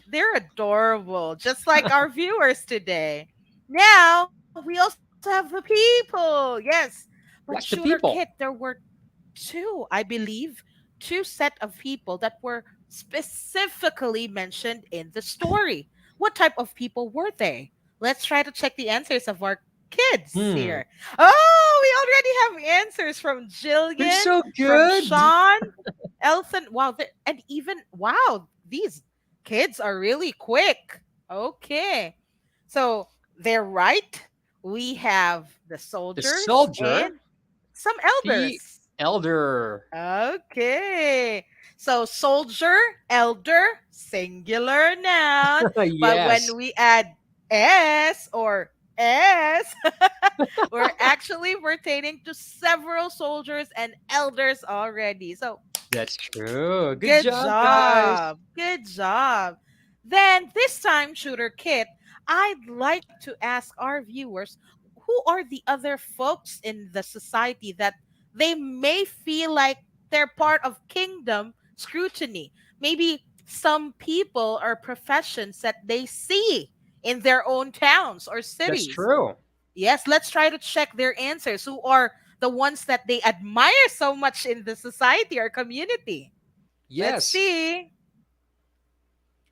They're adorable, just like our viewers today. Now, we also have the people. Yes. But Shooter Yes, the Kit, there people. were two, I believe, two set of people that were specifically mentioned in the story? What type of people were they? Let's try to check the answers of our kids Hmm. here. Oh, we already have answers from They're Jillian, so from good. Sean, Elson. Wow, and even wow, these kids are really quick. Okay. So they're right. We have the The soldiers soldier, and some the elders. elder. Okay. So soldier, elder, singular noun. But Yes, when we add s or s, we're actually pertaining to several soldiers and elders already. So that's true. Good good job, guys. job. Good job. Then this time, Shooter Kit, I'd like to ask our viewers who are the other folks in the society that they may feel like they're part of kingdom scrutiny. Maybe some people or professions that they see in their own towns or That's cities. true. Yes, let's try to check their answers. Who are the ones that they admire so much in the society or community? Let's Yes. see.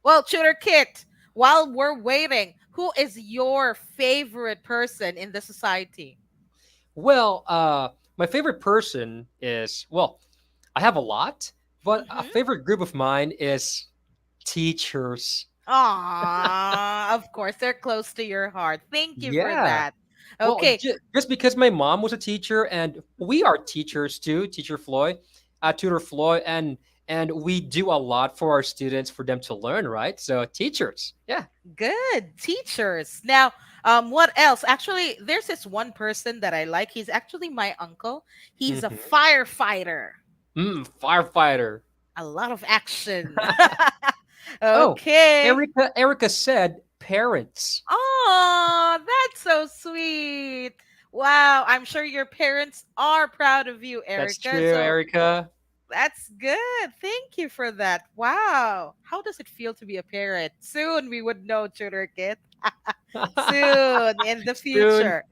Well, Tutor Kit, while we're waiting, who is your favorite person in the society? Well, my favorite person is, well, I have a lot, but a Mm-hmm. favorite group of mine is teachers. Of course, they're close to your heart. Thank you for Yeah. that. Well, Okay, just because my mom was a teacher and we are teachers too, teacher Floyd, tutor Floyd, and we do a lot for our students for them to learn, right? So teachers, yeah. good. Teachers. Now, what else? Actually, there's this one person that I like. He's actually my uncle. He's a Hmm. firefighter. Firefighter. A lot of action. Oh, Okay. Erica said parents. Oh, that's so sweet. Wow, I'm sure your parents are proud of you, That's Erica. true, So Erica. that's good. Thank you for that. Wow. How does it feel to be a parent? Soon we would know, Tutor Kit. Soon in the Soon. future.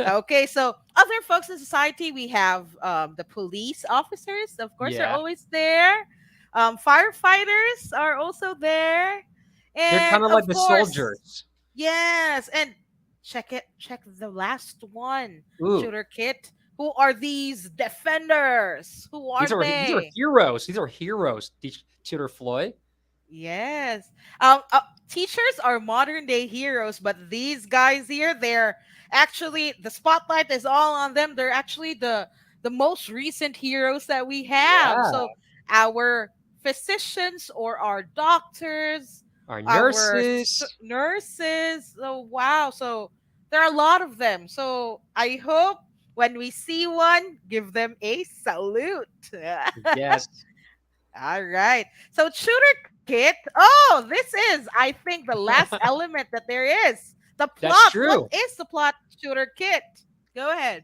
Okay, so other folks in society, we have the police officers, of course, are Yeah, always there. Firefighters are also there. they're kind And of like of the course, soldiers. yes, and check the last one, Ooh, Shooter Kit. Who are these defenders? Who are these are they? heroes. These are heroes. Tutor Floyd. Yes. Teachers are modern day heroes, but these guys here, they're actually the spotlight is all on them. They're actually the most recent heroes that we have. Yeah, So our physicians or our doctors, our our nurses. nurses. So wow. So there are a lot of them. So I hope when we see one, give them a salute. Yes, All right. So shooter kit. Oh, this is, I think, the last element that there is. The that's plot. What true. is the plot, shooter kit? Go ahead.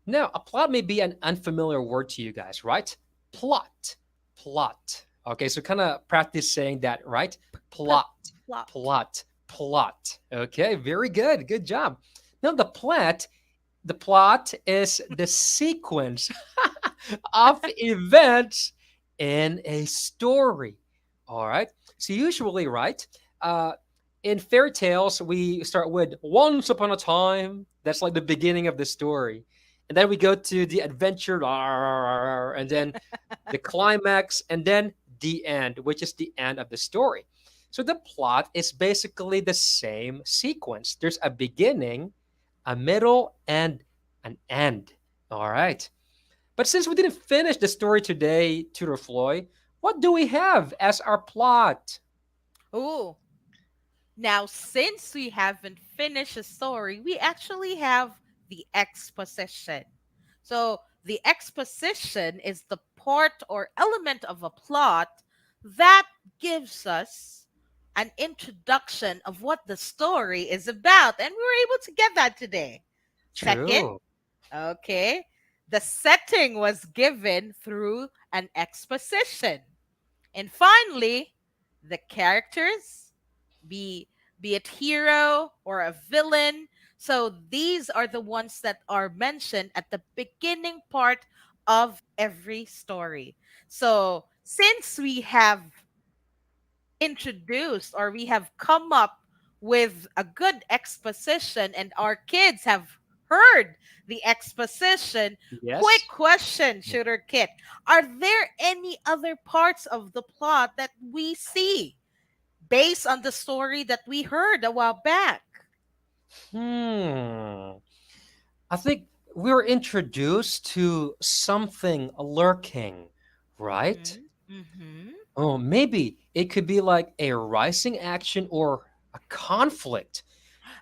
Now, a plot may be an unfamiliar word to you guys, right? Plot, plot. Okay, so kind of practice saying that, right? P- Plot, plot. plot, plot. Okay, very good. Good job. Now, the plot is the sequence of events in a story. All right. So usually, right, uh, in fairy tales, we start with once upon a time. That's like the beginning of the story. And then we go to the adventure, and then the climax, and then the end, which is the end of the story. So the plot is basically the same sequence. There's a beginning, a middle, and an end. All right. But since we didn't finish the story today, Tutor Floyd, what do we have as our plot? Ooh. Now, since we haven't finished the story, we actually have the exposition. So, the exposition is the part or element of a plot that gives us an introduction of what the story is about. And we were able to get that today. Second, True. okay, the setting was given through an exposition. And finally, the characters, be be it hero or a villain. So these are the ones that are mentioned at the beginning part of every story. So since we have introduced or we have come up with a good exposition and our kids have heard the exposition, quick Yes. question, Shooter Kit. Are there any other parts of the plot that we see based on the story that we heard a while back? Hmm. I think we're introduced to something lurking, right? Mm-hmm. Mm-hmm. Oh, maybe it could be like a rising action or a conflict.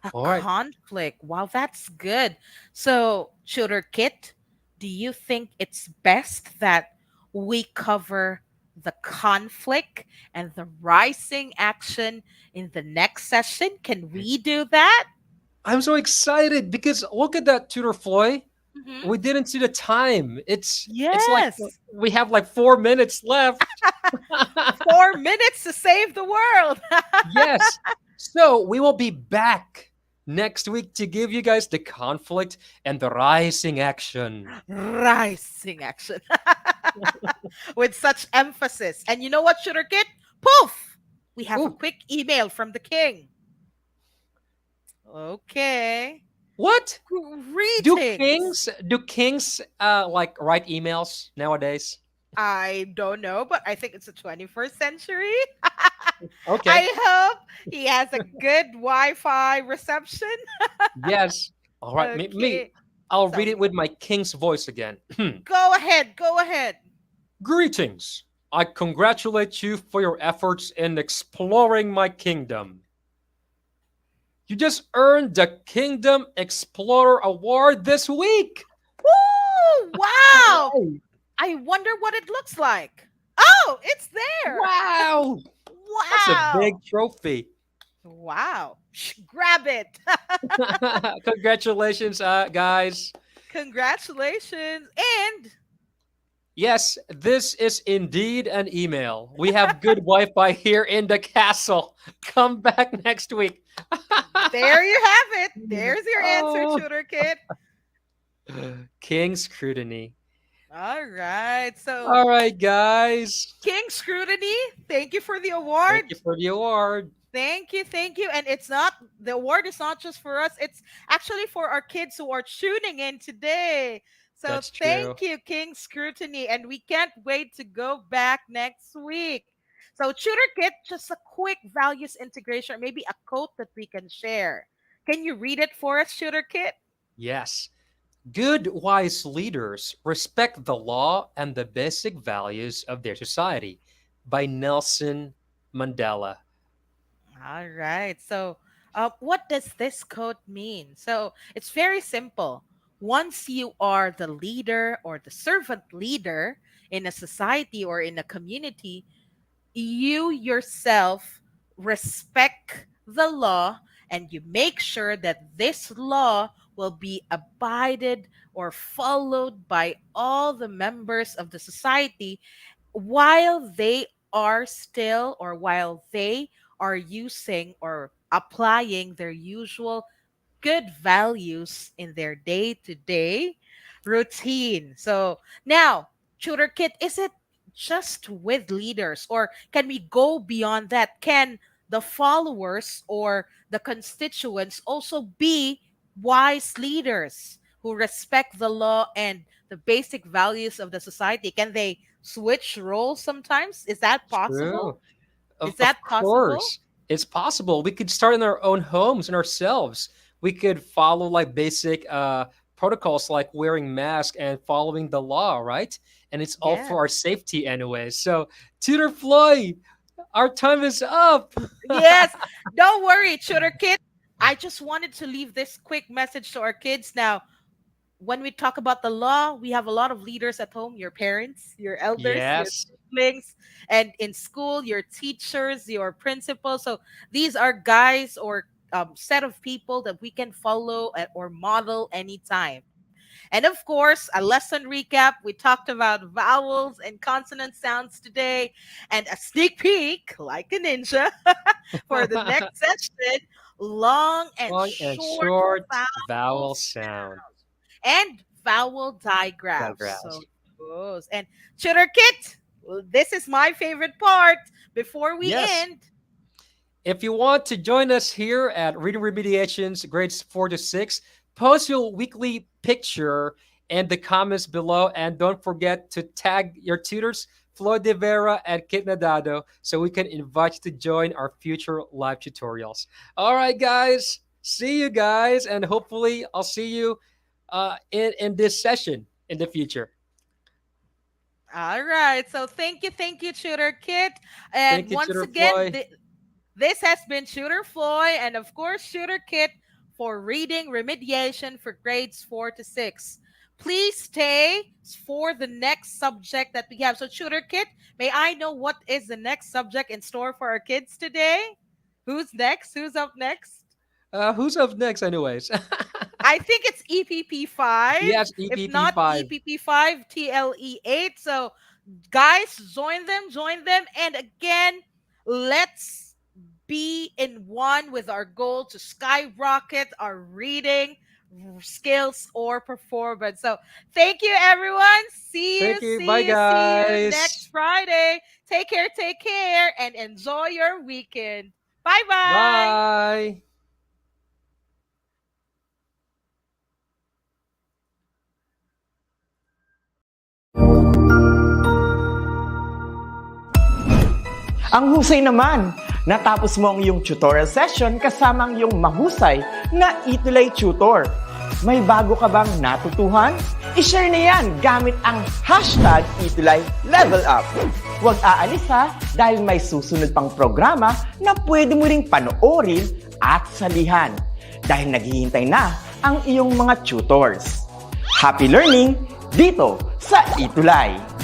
A All right. conflict. Wow, that's good. So, Shooter Kit, do you think it's best that we cover the conflict and the rising action in the next session? Can we do that? I'm so excited because look at that, Tutor Floy. Hmm. We didn't see the time. It's like Yes. we have like 4 minutes left. 4 minutes to save the world. Yes. So we will be back next week to give you guys the conflict and the rising action. Rising action with such emphasis. And you know what, Shooter Kit? Poof! We have a Ooh, quick email from the king. Okay. what? Greetings. Do kings like write emails nowadays? I don't know, but I think it's the 21st century. Okay. I hope he has a good Wi Fi reception. Yes. All right. Me. Okay. I'll read So it with my king's voice again. go ahead. Go ahead. Greetings. I congratulate you for your efforts in exploring my kingdom. You just earned the Kingdom Explorer Award this week. Woo! Wow. Right. I wonder what it looks like. Oh, it's there. Wow. That's a Wow. big trophy. Wow. Grab it. Congratulations, guys. Congratulations. And Yes, this is indeed an email. We have good Wi Fi here in the castle. Come back next week. there you have it. There's your answer, Oh. Tutor Kid. King scrutiny. All right. So, All right, guys. King Scrutiny, thank you for the Thank award. you for the award. Thank you. Thank you. And it's not, the award is not just for us, it's actually for our kids who are tuning in today. So, That's true. thank you, King Scrutiny. And we can't wait to go back next week. So, Tutor Kit, just a quick values integration, or maybe a quote that we can share. Can you read it for us, Tutor Kit? Yes. Good, wise leaders respect the law and the basic values of their society by Nelson Mandela. All right. So, what does this quote mean? So, it's very simple. Once you are the leader or the servant leader in a society or in a community, you yourself respect the law and you make sure that this law will be abided or followed by all the members of the society while they are still or while they are using or applying their usual good values in their day to day routine. So now, Tutor Kit, is it just with leaders or can we go beyond that? Can the followers or the constituents also be wise leaders who respect the law and the basic values of the society? Can they switch roles sometimes? Is that True. possible? Is Of that possible? course, it's possible. We could start in our own homes and ourselves. We could follow like basic protocols like wearing masks and following the law, right? And it's all Yeah. for our safety anyway. So, Tutor Floyd, our time is up. Yes, don't worry, Tutor Kid. I just wanted to leave this quick message to our kids now. When we talk about the law, we have a lot of leaders at home, your parents, your elders, your Yes, siblings, and in school, your teachers, your principals. So these are guys or set of people that we can follow or model anytime. And of course, a lesson recap. We talked about vowels and consonant sounds today, and a sneak peek, like a ninja, for the next session, long and long and short short vowel vowel sound and vowel digraphs. So diagrams. those and Tutor Kit. Well, this is my favorite part. before we Yes. end, If you want to join us here at Reading Remediation's grades 4 to 6, post your weekly picture in the comments below. And don't forget to tag your tutors, Floyd De Vera and Kit Nadado, so we can invite you to join our future live tutorials. All right, guys. See you guys. And hopefully, I'll see you in this session in the future. all right. So thank you, Tutor Kit. And Thank you, once Tutor again, Floyd. this has been Tutor Floyd and, of course, Tutor Kit for reading remediation for grades 4 to 6. Please stay for the next subject that we have. So, Tutor Kit, may I know what is the next subject in store for our kids today? Who's next? Who's up next? Who's up next, anyways? I think it's EPP 5. Yes, If EPP not 5. EPP 5, TLE 8. So, guys, join them. And again, let's be in one with our goal to skyrocket our reading skills or performance. So thank you, everyone. See you, Thank you. see Bye, you, see you guys. next Friday. Take care, and enjoy your weekend. Bye-bye. Bye. Ang husay naman! Natapos mo ang iyong tutorial session kasama ang iyong mahusay na ETULay tutor. May bago ka bang natutuhan? I-share na yan gamit ang hashtag #ETULayLevelUp. Huwag aalis ha, dahil may susunod pang programa na pwede mo ring panoorin at salihan. Dahil naghihintay na ang iyong mga tutors. Happy learning dito sa ETULay!